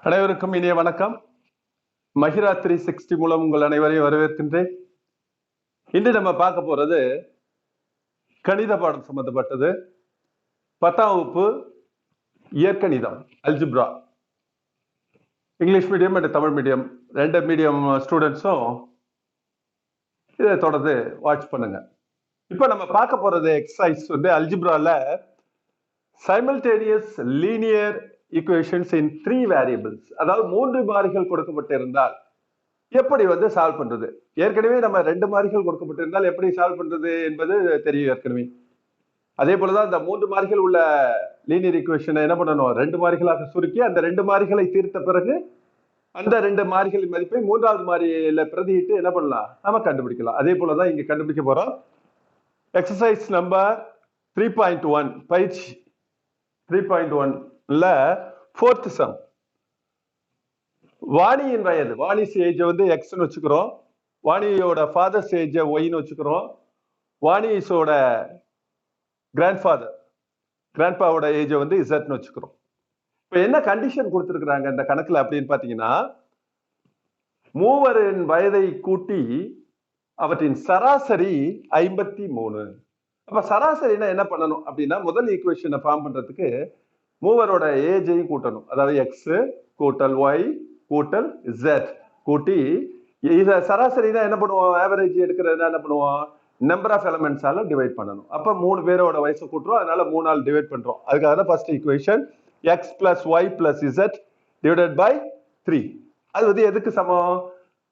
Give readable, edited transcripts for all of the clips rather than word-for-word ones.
அனைவருக்கும் இனிய வணக்கம். மஹிரா 360 மூலம் உங்கள் அனைவரையும் வரவேற்கின்றேன். இன்று நம்ம பார்க்க போறது கணித பாடம் சம்பந்தப்பட்டது. 10ஆம் வகுப்பு இயற்கணிதம், algebra. English medium and Tamil medium ரெண்டு மீடியம் ஸ்டூடெண்ட்ஸும் இதை தொடர்ந்து வாட்ச் பண்ணுங்க. இப்போ நம்ம பார்க்க போறது எக்ஸசைஸ் வந்து அல்ஜிப்ரால சைமல்டேனியஸ் லீனியர் ஈக்குவேஷன்ஸ் இன் 3 வேரியபிள்ஸ், அதாவது 3 மாறிகள் கொடுக்கப்பட்டிருந்தால் எப்படி வந்து சால்வ் பண்றது. ஏற்கனவே நம்ம 2 மாறிகள் கொடுக்கப்பட்டிருந்தால் எப்படி சால்வ் பண்றது என்பது தெரியும் ஏற்கனவே. அதே போலதான் இந்த 3 மாறிகள் உள்ள லீனியர் ஈக்குவேஷனை என்ன பண்ணணும், 2 மாறிகளாக சுருக்கி அந்த 2 மாறிகளை தீர்த்த பிறகு அந்த 2 மாறிகளின் மதிப்பை 3வது மாறியில பிரதியிட்டு என்ன பண்ணலாம், நம்ம கண்டுபிடிக்கலாம். அதே போலதான் இங்க கண்டுபிடிக்க போறோம். எக்ஸசைஸ் நம்பர் 3.1 பயிற்சி 3.1ல 4th சம். வாணியின் வயது, வாணிஸ் ஏஜ் வந்து எக்ஸ்ன்னு வச்சுக்கிறோம். வாணியோட ஃபாதர்ஸ் ஏஜ் ஒய்ன்னு வச்சுக்கிறோம். வாணிஸோட கிராண்ட்பாவோட ஏஜ் வந்து இசட்னு வச்சுக்கிறோம். இப்ப என்ன கண்டிஷன் கொடுத்துருக்குறாங்க இந்த கணக்குல அப்படின்னு பாத்தீங்கன்னா, மூவரின் வயதை கூட்டி அவற்றின் சராசரி 53. அப்ப சராசரினா என்ன பண்ணணும் அப்படின்னா, முதல் ஈக்குவேஷனை ஃபார்ம் பண்றதுக்கு மூவரோட ஏஜையும் கூட்டணும். அதாவது எக்ஸ் கூட்டல் ஒய் கூட்டல் Z கூட்டி இத சராசரினா என்ன பண்ணுவோம், ஆவரேஜ் எடுக்கிறதுனா என்ன பண்ணுவோம், நம்பர் ஆஃப் எலிமெண்ட்ஸால டிவைட் பண்ணணும். அப்ப 3 பேரோட வயசை கூட்டுறோம், அதனால 3 ஆல் டிவைட் பண்றோம். அதுக்காக தான் first equation x plus y plus Z divided by 3. அது வந்து எதுக்கு சமம்,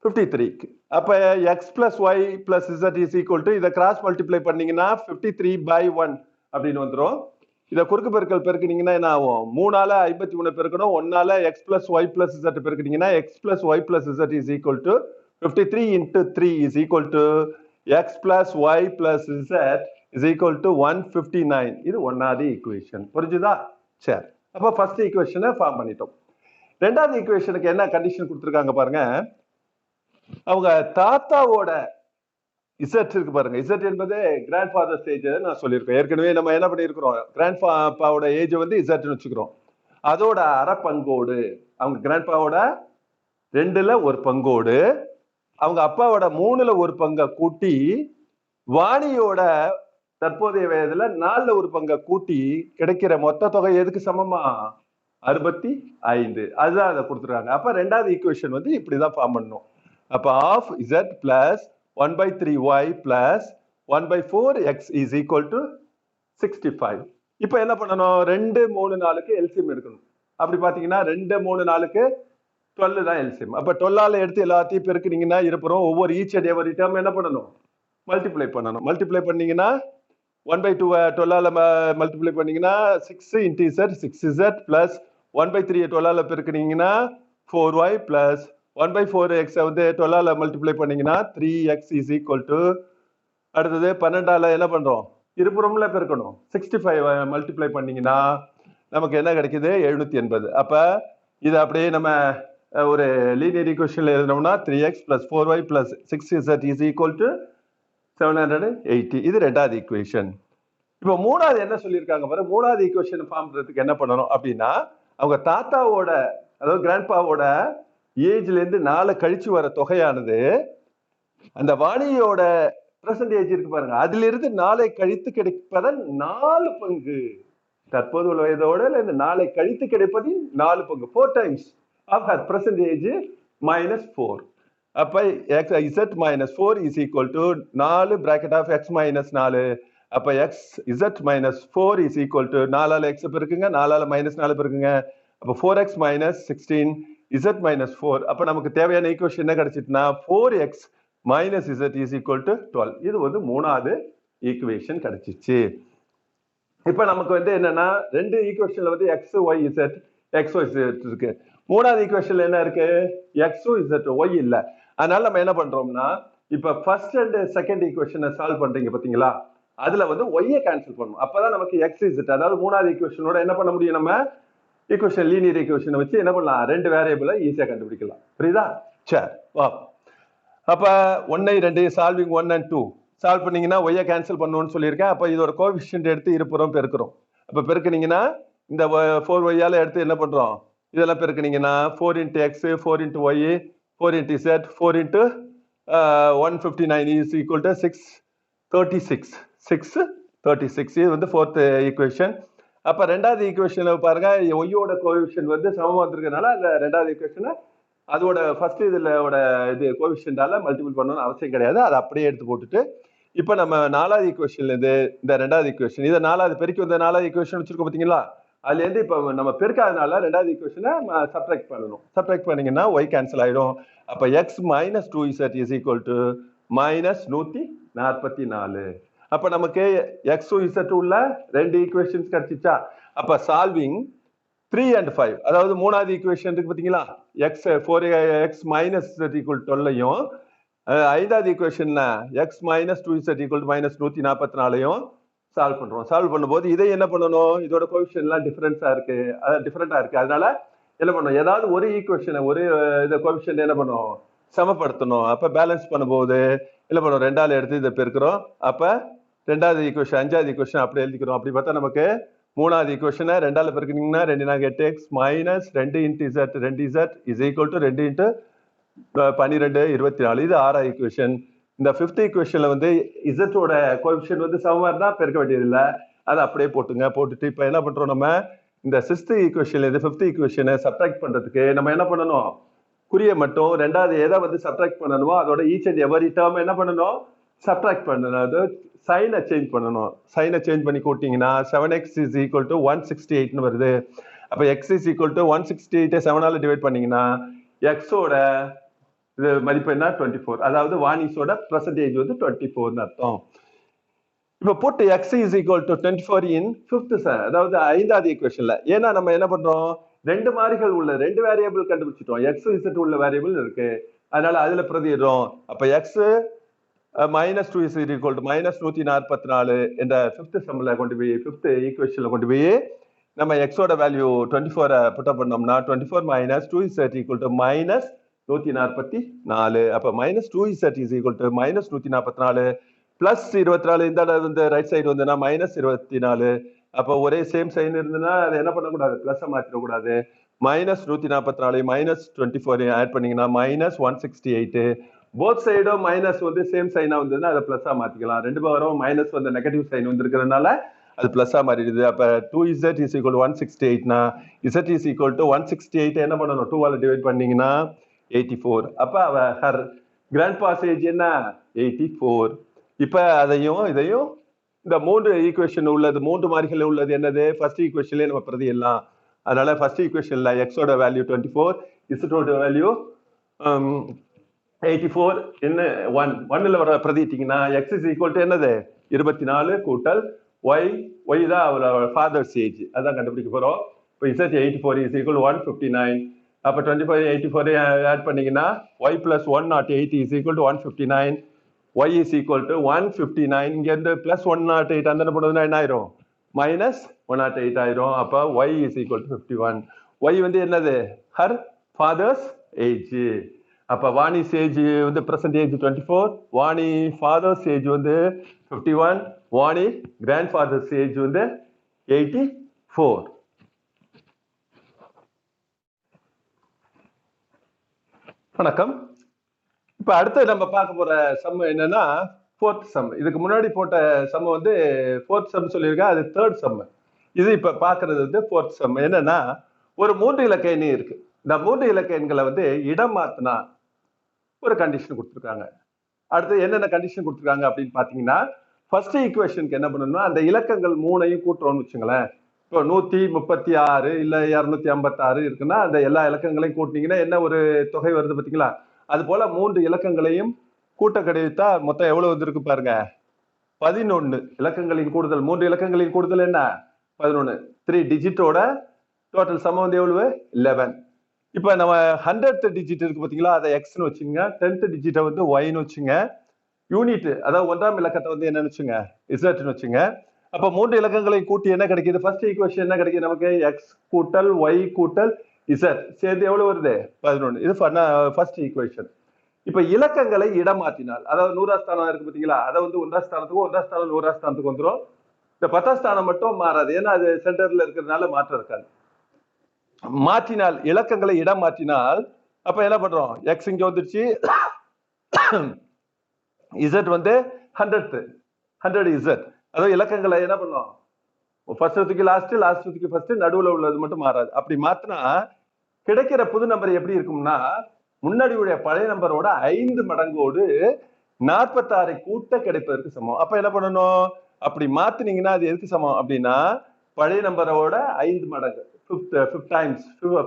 53க்கு. அப்ப x plus y plus Z is equal to இதை கிராஸ் மல்டிப்ளை பண்ணீங்கன்னா 53/1 அப்படின்னு வந்துடும். இதை குறுக்கு பெருக்கல் பெருக்கினீங்கன்னா என்ன ஆகும், 3ஆல 53 பெருக்கணும், 1ஆல x plus y plus Z பெருக்கினீங்கன்னா x plus y plus Z is equal to 53 into 3 is equal to x plus y plus z is equal to 159. இது ஒன்னாவது ஈக்குவேஷன். புரிஞ்சுதா? சரி, அப்ப ஃபர்ஸ்ட் ஈக்குவேஷனை ஃபார்ம் பண்ணிட்டோம். ரெண்டாவது ஈக்குவேஷனுக்கு என்ன கண்டிஷன் கொடுத்துருக்காங்க பாருங்க. அவங்க தாத்தாவோட இசட் இருக்கு பாருங்க. இசட் என்பது கிராண்ட் ஃபாதர்ஸ் ஏஜ் நான் சொல்லியிருக்கேன் ஏற்கனவே. நம்ம என்ன பண்ணியிருக்கிறோம், கிராண்ட் பாவோட ஏஜ் வந்து இசட்னு வச்சுக்கிறோம். அதோட அரை பங்கோடு, அவங்க கிராண்ட் பாவோட 2ல ஒரு பங்கோடு அவங்க அப்பாவோட 3ல ஒரு பங்கை கூட்டி வாணியோட தற்போதைய வயதுல 4ல ஒரு பங்கை கூட்டி கிடைக்கிற மொத்த தொகை எதுக்கு சமமா, 65. அதுதான் அதை கொடுத்துருக்காங்க. அப்ப ரெண்டாவது ஈக்குவேஷன் வந்து இப்படிதான் ஃபார்ம் பண்ணணும். அப்ப half Z plus 1/3y plus 1/4x is equal to 65. இப்ப என்ன பண்ணணும், 2 3 4க்கு எல்சிஎம் எடுக்கணும். அப்படி பாத்தீங்கன்னா 2 3 4க்கு 12 தான் எல்சிஎம். அப்ப 12ஆல எடுத்து எல்லாத்தையும் பெருக்கினீங்கன்னா இருப்போம். ஒவ்வொரு ஈச் அண்ட் எவரி டேர்ம் என்ன பண்ணணும், மல்டிப்ளை பண்ணணும். மல்டிப்ளை பண்ணீங்கன்னா 1/2 12ஆல மல்டிப்ளை பண்ணீங்கன்னா 6 into Z 6Z plus 1/3 12ஆல பெருக்கினீங்கன்னா 4y plus 1/4x வந்து 12ஆல மல்டிப்ளை பண்ணீங்கன்னா 3x இஸ் ஈக்குவல் டு, அடுத்தது 12ஆல என்ன பண்றோம், இருபுறம்ல பெருக்கணும். 65 மல்டிப்ளை பண்ணீங்கன்னா நமக்கு என்ன கிடைக்குது, 780. அப்ப இது அப்படியே நம்ம ஒரு லீனியர் ஈக்குவேஷன்ல எழுதணும்னா 3x plus 4y plus 6z is equal to 780. இது ரெண்டாவது ஈக்குவேஷன். இப்போ மூணாவது என்ன சொல்லியிருக்காங்க பாரு, மூணாவது ஈக்குவேஷன் ஃபார்ம் பண்றதுக்கு என்ன பண்ணணும் அப்படின்னா, அவங்க தாத்தாவோட அதாவது கிராண்ட்பாவோட ஏஜ்ல இருந்து 4 கழிச்சு வர தொகையானது அந்த வாணியோட பிரசன்ட் ஏஜ் இருக்கு பாருங்க, அதுல இருந்து 4 கழித்து கிடைப்பதன் 4 பங்கு, தற்போது உள்ள வயதோட இந்த 4 கழித்து கிடைப்பது 4 பங்கு, 4 times of her present age minus 4. அப்ப z minus 4 is equal to 4 bracket of x minus 4. அப்ப x z minus 4 is equal to 4ஆல x பெருக்குங்க, 4ஆல minus 4 பெருக்குங்க. அப்ப 4x minus 16 z minus 4. அப்ப நமக்கு தேவையான ஈக்குவேஷன் என்ன கிடைச்சிட்டுனா 4x minus z is equal to 12. இது வந்து மூணாவது ஈக்குவேஷன் கிடைச்சிச்சு. இப்ப நமக்கு வந்து என்னன்னா, ரெண்டு ஈக்குவேஷன்ல வந்து x y z x y z இருக்கு. மூணாவது ஈக்குவேஷன்ல என்ன இருக்கு, x z y இல்ல. அதனால நம்ம என்ன பண்றோம்னா, இப்ப ஃபர்ஸ்ட் அண்ட் செகண்ட் ஈக்குவேஷனை சால்வ் பண்றீங்க பாத்தீங்களா, அதுல வந்து y கேன்சல் பண்ணணும். அப்பதான் நமக்கு x z, அதாவது மூணாவது ஈக்குவேஷனோட என்ன பண்ண முடியும், நம்ம ஈக்குவேஷன் லீனியர் ஈக்குவேஷனை வச்சு என்ன பண்ணலாம், 2 வேரியபிளை ஈஸியா கண்டுபிடிக்கலாம். புரியுதா? சரி வா. அப்ப 1 2 சால்விங் 1 and 2 சால்வ் பண்ணீங்கன்னா ஒய்யை கேன்சல் பண்ணணும்னு சொல்லியிருக்கேன். அப்ப இதோட கோஎஃபிஷியன்ட் எடுத்து இருபுறம் பெருக்கிறோம். அப்ப பெருக்கினீங்கன்னா இந்த 4yஆல எடுத்து என்ன பண்றோம், இதெல்லாம் பெருக்குனீங்கன்னா 4 into x 4 into y 4 into z 4 into 159 is equal to 636. 636 இது வந்து fourth equation. அப்ப ரெண்டாவது ஈக்குவேஷன்ல பாருங்க ஒய்யோட கோஎஃபிஷியன்ட் வந்து சமமா வந்திருக்கனால அந்த ரெண்டாவது ஈக்குவேஷனை அதோட ஃபர்ஸ்ட் இதுல இது கோஎஃபிஷியன்டால மல்டிபிள் பண்ணணும்னு அவசியம் கிடையாது. அதை அப்படியே எடுத்து போட்டுட்டு இப்ப நம்ம நாலாவது ஈக்குவேஷன்ல இருந்து இந்த ரெண்டாவது ஈக்குவேஷன் இதை நாலாவது பெருக்கி வந்த நாலாவது ஈக்குவேஷன் வச்சிருக்கோம் பாத்தீங்களா, அதுல இருந்து இப்ப நம்ம பெருக்காதனால ரெண்டாவது ஈக்குவேஷனை சப்ட்ராக்ட் பண்ணணும். சப்ட்ராக்ட் பண்ணீங்கன்னா ஒய் கேன்சல் ஆயிடும். அப்ப X minus 2z is equal to minus 144. அப்ப நமக்கு எக்ஸ் இசட் உள்ள ரெண்டு ஈக்குவேஷன்ஸ் கிடைச்சிச்சா. அப்ப சால்விங் 3 and 5, அதாவது மூணாவது ஈக்குவேஷன் இருக்கு பாத்தீங்களா, எக்ஸ் 4x மைனஸ் ஈக்குவல் 12ஐயும் ஐந்தாவது equation x minus 2z equal minus 144ஐயும் சால்வ் பண்றோம். சால்வ் பண்ணும்போது இதை என்ன பண்ணணும், இதோட கோஎஃபிஷியன்ட்லாம் டிஃபரன்ஸா இருக்கு, டிஃபரெண்டா இருக்கு. அதனால என்ன பண்ணணும், ஏதாவது ஒரு ஈக்குவேஷனை ஒரு இந்த கோஎஃபிஷியன்ட் என்ன பண்ணும் சமப்படுத்தணும். அப்ப பேலன்ஸ் பண்ணும்போது என்ன பண்ணும், ரெண்டாவது எடுத்து இதை பெருக்கிறோம். அப்ப ரெண்டாவது ஈக்குவேஷன் அஞ்சாவது ஈக்குவேஷன் அப்படி எழுதிக்கிறோம். அப்படி பார்த்தா நமக்கு மூணாவது ஈக்குவேஷனை ரெண்டாவது பெருக்கினீங்கன்னா 2 நாங்க 8x minus 2 into z 2z is equal to 2 into 12 24. இது ஆறாவது ஈக்குவேஷன். இந்த ஃபிஃப்த் ஈக்குவேஷன்ல வந்து இசட்டோட கோஎஃபிஷியன்ட் வந்து சமமா இருந்தா பெருக்க வேண்டியதில்லை, அதை அப்படியே போட்டுங்க. போட்டுட்டு இப்ப என்ன பண்றோம், நம்ம இந்த சிக்ஸ்த் ஈக்குவேஷன்ல இந்த ஃபிஃப்த் ஈக்குவேஷனை சப்ட்ராக்ட் பண்றதுக்கு நம்ம என்ன பண்ணணும், குறிய மட்டும் ரெண்டாவது எதை வந்து சப்ட்ராக்ட் பண்ணணுமோ அதோட ஈச் அண்ட் எவரி டேர்ம் என்ன பண்ணணும் சப்ட்ராக்ட் பண்ணணும். அது சைனை சேஞ்ச் பண்ணணும். சைனை சேஞ்ச் பண்ணி கூட்டிங்கன்னா 7x இஸ் ஈக்குவல் டு 168 வருது. அப்ப x இஸ் ஈக்குவல் டு 168 7ஆல டிவைட் பண்ணீங்கன்னா எக்ஸோட இது மதிப்பு என்ன 24, அதாவது வானிஸோட பெர்சன்டேஜ் வந்து 24 அர்த்தம். இப்ப போட்டு x is equal to 24 in fifth, அதாவது ஐந்தாவது ஈக்குவேஷன்ல. ஏன்னா நம்ம என்ன பண்றோம், ரெண்டு மாறிகள் உள்ள ரெண்டு வேரியபிள் கண்டுபிடிச்சிட்டோம். x இசட் உள்ள வேரியபிள் இருக்கு, அதனால அதுல பிரதிடுறோம். அப்ப x minus 2 is equal to minus 144 என்ற ஃபிஃப்த் சம்ல கொண்டு போய் ஃபிஃப்த் ஈக்குவேஷன்ல கொண்டு போய் நம்ம எக்ஸோட வேல்யூ 24 புட்டப் பண்ணோம்னா 24 minus 2 is equal to minus 144. அப்ப minus 2 is equal to minus 144 plus 24. இந்த வந்து ரைட் சைடு வந்துன்னா மைனஸ் 24. அப்ப ஒரே சேம் சைன் இருந்ததுன்னா அதை என்ன பண்ணக்கூடாது, பிளஸ் மாத்திடக்கூடாது. மைனஸ் 144 மைனஸ் 24 ஆட் பண்ணீங்கன்னா மைனஸ் 168. போத் சைடும் மைனஸ் வந்து சேம் சைனா வந்ததுன்னா அதை பிளஸ்ஸா மாத்திக்கலாம். ரெண்டு பவரும் மைனஸ் வந்து நெகட்டிவ் சைன் வந்திருக்கிறதுனால அது பிளஸ்ஸா மாறிடுது. அப்ப 2z இஸ் ஈக்குவல் 168னா z இஸ் ஈக்குவல் டு 168 என்ன பண்ணணும் 2ஆல டிவைட் பண்ணீங்கன்னா 84. அப்ப அவ ஹர் கிராண்ட் பாசேஜ் என்ன 84. இப்ப அதையும் இதையும் இந்த மூன்று ஈக்குவேஷன் உள்ளது, மூன்று மாறிகள் உள்ளது என்னது, ஃபர்ஸ்ட் ஈக்குவேஷன்லயே நம்ம பிரதி எல்லாம். அதனால ஃபர்ஸ்ட் ஈக்குவேஷன்ல எக்ஸோட வேல்யூ 24, இசட்டோட வேல்யூ 84 என்ன 1ல வர பிரதிட்டீங்கன்னா எக்ஸ் இஸ் ஈக்குவல் டு என்னது 24 கூட்டல் ஒய் தான் அவரோட ஃபாதர்ஸ் ஏஜ், அதான் கண்டுபிடிக்க போறோம். இப்போ இசட் 84 இஸ் ஈக்குவல் 159. அப்ப 25 84 ஆட் பண்ணீங்கன்னா y plus 108 is equal to 159. y is equal to 159. இங்க இருந்து பிளஸ் 108 அந்த போடுறதுன்னா என்ன ஆயிரும் மைனஸ் 108 ஆயிரும். அப்ப y is equal to 51. y வந்து என்னது ஹர் ஃபாதர்ஸ் ஏஜ். அப்ப வாணிஸ் ஏஜ் வந்து present age 24, Vani fathers age வந்து 51, வாணி கிராண்ட் ஃபாதர்ஸ் ஏஜ் வந்து 84. வணக்கம். இப்ப அடுத்து நம்ம பார்க்க போற சம் என்னன்னா ஃபோர்த் சம். இதுக்கு முன்னாடி போட்ட சம் வந்து ஃபோர்த் சம் சொல்லியிருக்கேன், அது தேர்ட் சம். இது இப்ப பாக்குறது வந்து ஃபோர்த் சம். என்னன்னா ஒரு 3 இலக்க எண் இருக்கு. இந்த 3 இலக்க எண்களை வந்து இடம் மாத்தினா ஒரு கண்டிஷன் கொடுத்துருக்காங்க. அடுத்து என்னென்ன கண்டிஷன் கொடுத்துருக்காங்க அப்படின்னு பாத்தீங்கன்னா, ஃபர்ஸ்ட் ஈக்குவேஷனுக்கு என்ன பண்ணணும்னா அந்த இலக்கங்கள் 3ஐயும் கூட்டுறோம்னு வச்சுங்களேன். இப்போ 136 இல்ல 256 இருக்குன்னா அந்த எல்லா இலக்கங்களையும் கூட்டினீங்கன்னா என்ன ஒரு தொகை வருது பாத்தீங்களா. அது போல 3 இலக்கங்களையும் கூட்ட கிடைத்தா மொத்தம் எவ்வளவு வந்திருக்கு பாருங்க 11 இலக்கங்களின் கூடுதல். 3 இலக்கங்களின் கூடுதல் என்ன 11. 3 டிஜிட்டோட டோட்டல் சமம் வந்து எவ்வளவு 11. இப்ப நம்ம 100th டிஜிட் இருக்கு பாத்தீங்களா, அதை எக்ஸ்னு வச்சுங்க. 10th டிஜிட்டை வந்து ஒய்னு வச்சுங்க. யூனிட் அதாவது ஒன்றாம் இலக்கத்தை வந்து என்னன்னு வச்சுங்க இசட்னு வச்சுங்க. அப்ப 3 இலக்கங்களை கூட்டி என்ன கிடைக்குது, ஃபர்ஸ்ட் ஈக்குவேஷன் என்ன கிடைக்குது நமக்கு எக்ஸ் கூட்டல் ஒய் கூட்டல் இசட் சேர்ந்து எவ்வளவு வருது 11. இது ஃபர்ஸ்ட் ஈக்குவேஷன். இப்ப இலக்கங்களை இடம் மாற்றினால், அதாவது 100ஆம் ஸ்தானம் இருக்கு பாத்தீங்களா, அதை வந்து 1ஆம் ஸ்தானத்துக்கும் 1ஆம் ஸ்தானம் 100ஆம் ஸ்தானத்துக்கு வந்துடும். இந்த 10ஆம் ஸ்தானம் மட்டும் மாறாது, ஏன்னா அது சென்டர்ல இருக்கிறதுனால மாற்றம் இருக்காது. மாற்றினால் இலக்கங்களை இடம் மாற்றினால் அப்ப என்ன பண்றோம், எக்ஸ் இங்க வந்துருச்சு, இசட் வந்து 100 இசட். அதாவது இலக்கங்களை என்ன பண்ணோம், ஃபர்ஸ்ட் தூக்கி லாஸ்ட், லாஸ்ட் தூக்கி ஃபர்ஸ்ட், நடுவுல உள்ளது மட்டும் மாறாது. அப்படி மாத்தினா கிடைக்கிற புது நம்பர் எப்படி இருக்கும்னா முன்னாடி உடைய பழைய நம்பரோட 5 மடங்கோடு 46 கூட்ட கிடைப்பதற்கு சமம். அப்ப என்ன பண்ணணும், அப்படி மாத்தினீங்கன்னா அது எதுக்கு சமம் அப்படின்னா பழைய நம்பரோட 5 மடங்கு,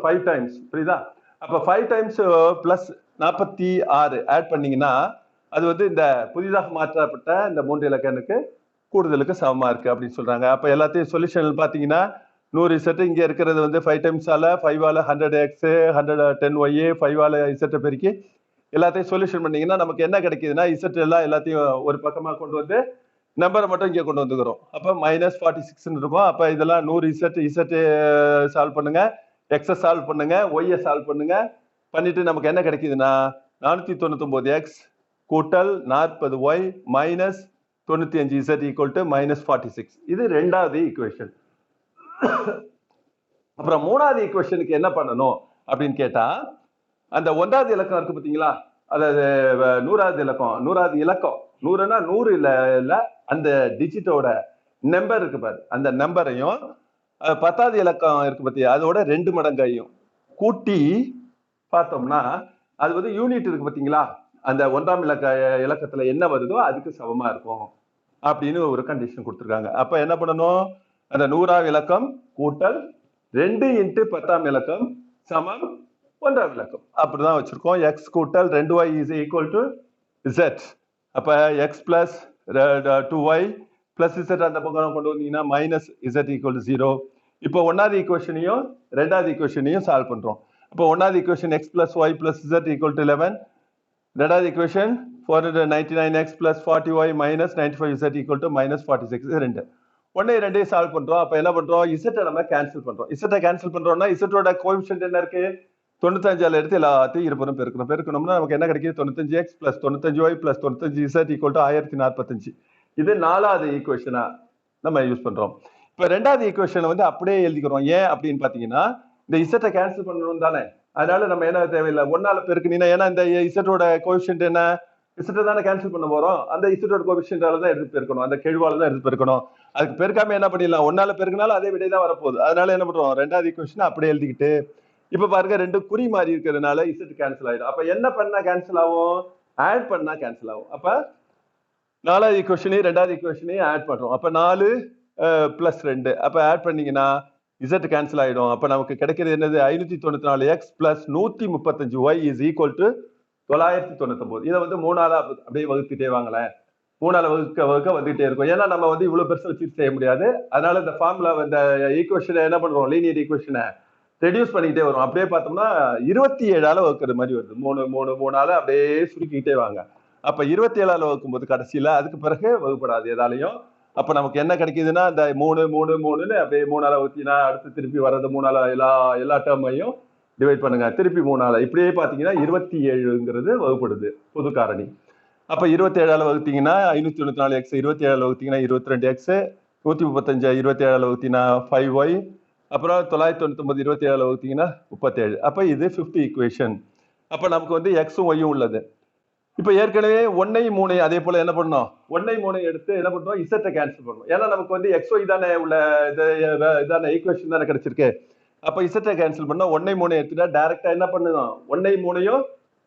5 டைம்ஸ், புரியுதா? அப்ப 5 டைம்ஸ் பிளஸ் 46 ஆட் பண்ணீங்கன்னா அது வந்து இந்த புதிதாக மாற்றப்பட்ட இந்த 3 இலக்க எண்ணுக்கு கூடுதலுக்கு சமமா இருக்கு அப்படின்னு சொல்றாங்க. அப்ப எல்லாத்தையும் சொல்யூஷன் பாத்தீங்கன்னா 100 இசட் இங்க இருக்கிறது வந்து 5 டைம்ஸ் ஆல 5 ஆல 100x 110y 5 ஆல இசட் பெருக்கி எல்லாத்தையும் சொல்யூஷன் பண்ணீங்கன்னா நமக்கு என்ன கிடைக்குதுன்னா இசட் எல்லாத்தையும் ஒரு பக்கமா கொண்டு வந்து நம்பரை மட்டும் இங்க கொண்டு வந்துக்கிறோம். அப்ப -46 இருக்கும். அப்ப இதெல்லாம் 100 இசட் சால்வ் பண்ணுங்க, எக்ஸ சால்வ் பண்ணுங்க, ஒய்ய சால்வ் பண்ணுங்க. பண்ணிட்டு நமக்கு என்ன கிடைக்குதுன்னா 499x கூட்டல் 40y minus 95 z equal to -46. இது ரெண்டாவது ஈக்குவேஷன். அப்புறம் மூணாவது ஈக்குவேஷனுக்கு என்ன பண்ணணும் அப்படின்னு கேட்டா அந்த ஒன்றாவது இலக்கம் இருக்கு பாத்தீங்களா, அதாவது 100வது இலக்கம், 100வது இலக்கம், 100னா 100 இல்ல அந்த டிஜிட்டோட நம்பர் இருக்கு பாரு, அந்த நம்பரையும் 10வது இலக்கம் இருக்கு பத்தி அதோட 2 மடங்கையும் கூட்டி பார்த்தோம்னா அது வந்து யூனிட் இருக்கு பாத்தீங்களா, அந்த ஒன்றாம் இலக்கத்துல என்ன வருதோ அதுக்கு சமமா இருக்கும் அப்படின்னு ஒரு கண்டிஷன் கொடுத்துருக்காங்க. அப்ப என்ன பண்ணணும், அந்த 100வது இலக்கம் கூட்டல் 2 × 10ஆம் இலக்கம் சமம் 1ஆம் இலக்கம், அப்படிதான் வச்சிருக்கோம். எக்ஸ் கூட்டல் 2y is equal to z. அப்ப x plus 2y plus z அந்த பக்கம் கொண்டு வந்தீங்கன்னா மைனஸ் z ஈக்குவல் டு 0. இப்போ ஒன்னாவது ஈக்குவேஷனையும் ரெண்டாவது ஈக்குவேஷனையும் சால்வ் பண்றோம். அப்போ ஒன்னாவது equation x plus y plus z equal to 11. ரெண்டாவது equation 499x plus 40y minus 95z equal to -46. இது ரெண்டு ஒன்னே ரெண்டையும் சால்வ் பண்றோம். அப்ப என்ன பண்றோம், இசட்டை நம்ம கேன்சல் பண்றோம். இசட்டை கேன்சல் பண்றோம்னா இசட்டோட கோஎஃபிஷியன்ட் என்ன இருக்கு, 95 எடுத்து எல்லாத்தையும் இருபுறம் பெருக்கணும்னா நமக்கு என்ன கிடைக்குது, 95x plus 95y plus 95z equal to 1045. இது நாலாவது ஈக்குவேஷனா நம்ம யூஸ் பண்றோம். இப்ப ரெண்டாவது ஈக்குவேஷனை வந்து அப்படியே எழுதிக்கிறோம். ஏன் அப்படின்னு பாத்தீங்கன்னா இந்த இசட்டை கேன்சல் பண்ணணும் தானே, அதனால நம்ம என்ன தேவையில்லை, ஒன்னால பெருக்குனீங்கன்னா, ஏன்னா இந்த இசட்டோட கோஎஃபிஷியன்ட் என்ன, இசட்டை தானே கேன்சல் பண்ண போறோம், அந்த இசட்டோட கோஎஃபிஷியன்டால தான் எடுத்து பெருக்கணும், அந்த கெழுவால தான் எடுத்து பெருக்கணும். அதுக்கு பெருக்காம என்ன பண்ணிடலாம், ஒன்னால பெருக்கினாலும் அதே விடை தான் வரப்போகுது. அதனால என்ன பண்றோம், ரெண்டாவது ஈக்குவேஷன் அப்படியே எழுதிக்கிட்டு இப்ப பாருங்க ரெண்டு குறி மாறி இருக்கிறதுனால இசட் கேன்சல் ஆயிடும். அப்ப என்ன பண்ணா கேன்சல் ஆகும், ஆட் பண்ணா கேன்சல் ஆகும். அப்ப நாலாவது ஈக்குவேஷனையும் ரெண்டாவது ஈக்குவேஷனையும் ஆட் பண்றோம். அப்ப 4 பிளஸ் 2 அப்ப ஆட் பண்ணீங்கன்னா இசட் கேன்சல் ஆயிடும். அப்ப நமக்கு கிடைக்கிறது என்னது, 594x plus 135y is equal to 999. இதை வந்து 3ஆல அப்படியே வகுத்துட்டே வாங்களேன், 3ஆல வகுக்க வந்துகிட்டே இருக்கும். ஏன்னா நம்ம வந்து இவ்வளவு பெருசு வச்சு செய்ய முடியாது. அதனால இந்த ஃபார்முலா இந்த ஈக்குவேஷனை என்ன பண்றோம், லீனியர் ஈக்குவேஷனை ரெடியூஸ் பண்ணிக்கிட்டே வரும். அப்படியே பார்த்தோம்னா 27ஆல வகுக்கிற மாதிரி வருது. 3ஆல அப்படியே சுருக்கிக்கிட்டே வாங்க. அப்ப 27ஆல வகுக்கும் போது கடைசியில அதுக்கு பிறகு வகுப்படாது எதாலையும். அப்ப நமக்கு என்ன கிடைக்குதுன்னா இந்த 3 அப்படியே 3ஆல வகுத்தினா அடுத்து திருப்பி வர்றது 3ஆல எல்லா டேர்மையும் டிவைட் பண்ணுங்க, திருப்பி 3ஆல, இப்படியே பாத்தீங்கன்னா 27ங்கிறது வகுப்படுது புது காரணி. அப்ப 27ஆல வகுத்தீங்கன்னா 594x, 27ஆல வகுத்தீங்கன்னா 22x, 135 27ஆல வகுத்தீங்கன்னா 5y, அப்புறம் 999 27ஆல வகுத்தீங்கன்னா 37. அப்ப இது 5th ஈக்குவேஷன். அப்ப நமக்கு வந்து எக்ஸும் ஒய்யும் உள்ளது. இப்ப ஏற்கனவே 1ஐயும் 3ஐயும் அதே போல என்ன பண்ணோம், 1ஐயும் 3ஐயும் எடுத்து என்ன பண்றோம், இசட்டை கேன்சல் பண்ணணும். ஏன்னா நமக்கு வந்து எக்ஸ் ஒய் தானே உள்ள இதான ஈக்குவேஷன் தானே கிடைச்சிருக்கு. அப்ப இசட்டை கேன்சல் பண்ணா 1ஐயும் 3ஐயும் எடுத்துட்டா டைரக்டா என்ன பண்ணணும், 1ஐயும் 3ஐயும்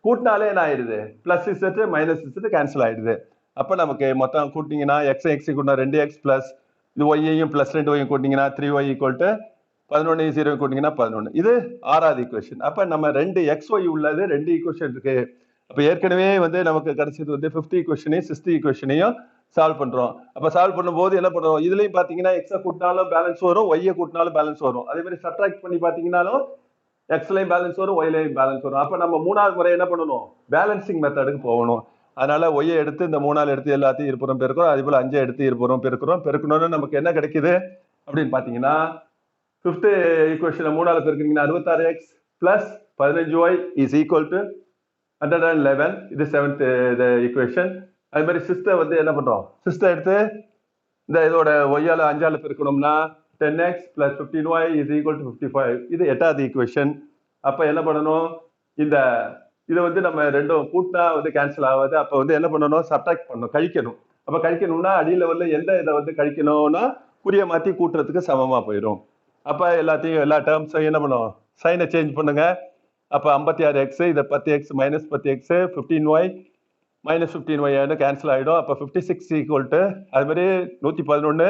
கூட்டினாலே என்ன ஆயிடுது, plus Z minus Z cancel ஆயிடுது. அப்ப நமக்கு மொத்தம் கூட்டிங்கன்னா எக்ஸ் எக்ஸ் கூட்டினா 2x பிளஸ் இது ஒய்யையும் பிளஸ் 2y கூட்டிங்கன்னா 3y ஈக்குவல் டு 11 0 கூட்டிங்கன்னா 11. இது ஆறாவது ஈக்குவேஷன். அப்ப நம்ம 2 xy உள்ளது 2 ஈக்குவேஷன் இருக்கு. அப்ப ஏற்கனவே வந்து நமக்கு கிடைச்சது வந்து 5th ஈக்குவேஷனையும் 6th ஈக்குவேஷனையும் சால்வ் பண்றோம். அப்ப சால்வ் பண்ணும்போது என்ன பண்றோம், இதுலயும் பாத்தீங்கன்னா எக்ஸ கூட்டினாலும் பேலன்ஸ் வரும், ஒய்ய கூட்டினாலும் பேலன்ஸ் வரும். அதே மாதிரி சப்ட்ராக்ட் பண்ணி பாத்தீங்கன்னாலும் எக்ஸ்லயும் பேலன்ஸ் வரும், ஒய்லையும் பேலன்ஸ் வரும். அப்ப நம்ம மூணாவது முறை என்ன பண்ணணும், பேலன்சிங் மெத்தடுக்கு போகணும். அதனால ஒய்யை எடுத்து இந்த 3ஆல் எடுத்து எல்லாத்தையும் இருபுறம் பெருக்கிறோம், அதே போல 5 எடுத்து இருபுறம் பெருக்கணும்னு நமக்கு என்ன கிடைக்குது அப்படின்னு பாத்தீங்கன்னா 5th ஈக்குவேஷனை 3ஆல பெருக்கிறீங்கன்னா 66x plus 15y is equal to 111. இது 7th ஈக்குவேஷன். அது மாதிரி 6th வந்து என்ன பண்றோம், 6th எடுத்து இந்த இதோட ஒய்யால 5ஆல பெருக்கணும்னா 10x plus 15y is equal to 55. இது எட்டாவது ஈக்குவேஷன். அப்ப என்ன பண்ணணும், இந்த இதை வந்து நம்ம ரெண்டும் கூட்டினா வந்து கேன்சல் ஆகாது. அப்ப வந்து என்ன பண்ணணும், சப்ட்ராக்ட் பண்ணணும், கழிக்கணும். அப்ப கழிக்கணும்னா அடி லெவல்ல எந்த இதை வந்து கழிக்கணும்னா குறிய மாத்தி கூட்டுறதுக்கு சமமா போயிடும். அப்ப எல்லாத்தையும் எல்லா டேர்ம்ஸையும் என்ன பண்ணும், சைனை சேஞ்ச் பண்ணுங்க. அப்ப 56x இதை 10x minus 10x 15y minus 15y cancel ஆகிடும். அப்போ 56 ஈக்குவல் டு அது மாதிரி 111.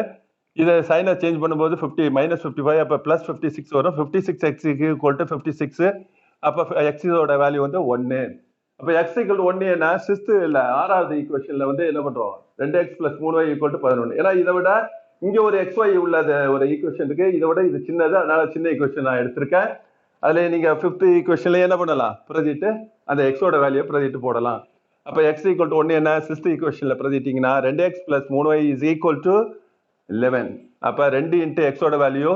இதை சைனை சேஞ்ச் பண்ணும்போது 50 மைனஸ் 55 அப்போ ப்ளஸ் 56 வரும். 56x equal to 56. அப்போ எக்ஸோட வேல்யூ வந்து 1. அப்போ எக்ஸ் ஈக்குவல் டு 1 என்ன, சிக்ஸ்த்து இல்லை ஆறாவது ஈக்குவேஷனில் வந்து என்ன பண்ணுறோம், 2x + 3y ஈக்குவல் டு 11. ஏன்னா இதை விட இங்கே ஒரு xy உள்ளது ஒரு ஈக்குவேஷன் இருக்கு, இதை விட இது சின்னது, அதனால சின்ன ஈக்குவேஷன் நான் எடுத்திருக்கேன். அதில் நீங்கள் 5th ஈக்குவேஷன்லேயே என்ன பண்ணலாம், பிரதிட்டு அந்த எக்ஸோட வேல்யூ பிரதிட்டு போடலாம். அப்போ x ஈக்குவல் டு 1 என்ன, 6th ஈக்குவேஷனில் பிரதிட்டிங்கன்னா 2x + 3y is equal to 11. அப்போ 2 இன்ட்டு எக்ஸோட value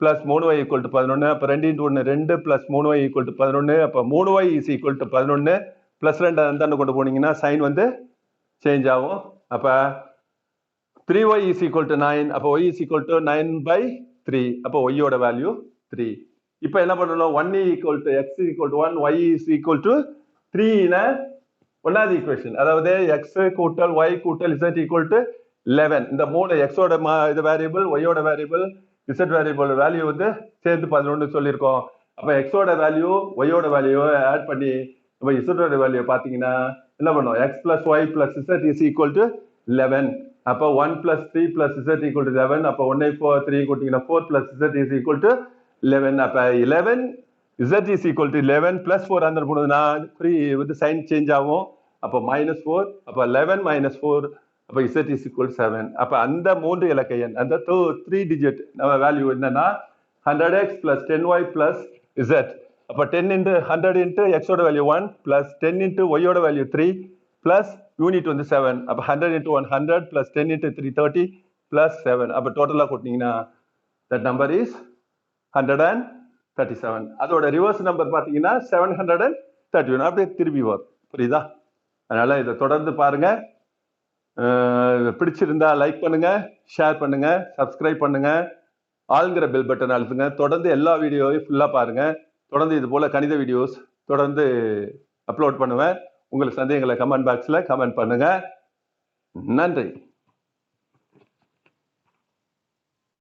plus 3y equal to 11. அப்போ 2 into 1 2 plus 3y equal to 11. அப்போ 3y is equal to 11 plus 2 அந்த கொண்டு போனீங்கன்னா சைன் வந்து சேஞ்ச் ஆகும். அப்போ 3y இஸ் ஈக்குவல் டு 9. அப்போ y இஸ் ஈக்குவல் டு 9/3. அப்போ y-யோட வேல்யூ 3. இப்போ என்ன பண்ணணும், 1 equal to x equal to 1, y is equal to 3ன ஒன்னாவது ஈக்குவேஷன், அதாவது x கூட்டல் y கூட்டல் z ஈக்குவல் டு 11. இந்த மூணு எக்ஸோட இது வேரியபிள், ஒய்யோட வேரியபிள், z வேரியபிள் வேல்யூ வந்து சேர்ந்து 11 சொல்லியிருக்கோம். அப்போ எக்ஸோட வேல்யூ ஒய்யோட வேல்யூ ஆட் பண்ணி நம்ம இசட்டோட வேல்யூ பார்த்தீங்கன்னா என்ன பண்ணும், x + y + z is equal to 11. அப்போ 1 + 3 + z ஈக்குவல் டு 11. அப்போ 1 4 3 கூட்டிங்கன்னா 4 + z இஸ் ஈக்குவல் டு 11. அப்போ 11 z இஸ் ஈக்குவல் டு 11 + 4 அந்த போனதுன்னா வந்து சைன் சேஞ்ச் ஆகும். அப்போ -4. அப்போ 11 - 4. அப்போ z இஸ் ஈக்குவல் 7. அப்போ அந்த 3 இலக்க எண், அந்த 3 டிஜிட் நம்ம வேல்யூ என்னன்னா 100x + 10y + z. அப்போ 10 இன்ட்டு 100 இன்ட்டு எக்ஸோட வேல்யூ 1 ப்ளஸ் 10 இன்ட்டு ஒய்யோட வேல்யூ 3 ப்ளஸ் யூனிட் வந்து 7. அப்போ 100 இன்ட்டு 100 ப்ளஸ் 10 இன்ட்டு 3 30 ப்ளஸ் 7. அப்போ டோட்டலாக கூட்டினீங்கன்னா தட் நம்பர் இஸ் 137. அதோட ரிவர்ஸ் நம்பர் பார்த்தீங்கன்னா 731. அப்படியே திரும்பி வரும். புரியுதா? அதனால இதை தொடர்ந்து பாருங்க. பிடிச்சிருந்தா லைக் பண்ணுங்க, ஷேர் பண்ணுங்க, சப்ஸ்கிரைப் பண்ணுங்க, ஆளுங்கிற பெல் பட்டன் அழுத்துங்க. தொடர்ந்து எல்லா வீடியோவையும் ஃபுல்லா பாருங்க. தொடர்ந்து இது போல கணித வீடியோஸ் தொடர்ந்து அப்லோட் பண்ணுவேன். உங்களுக்கு சந்தேகங்களை கமெண்ட் பாக்ஸ்ல கமெண்ட் பண்ணுங்க. நன்றி.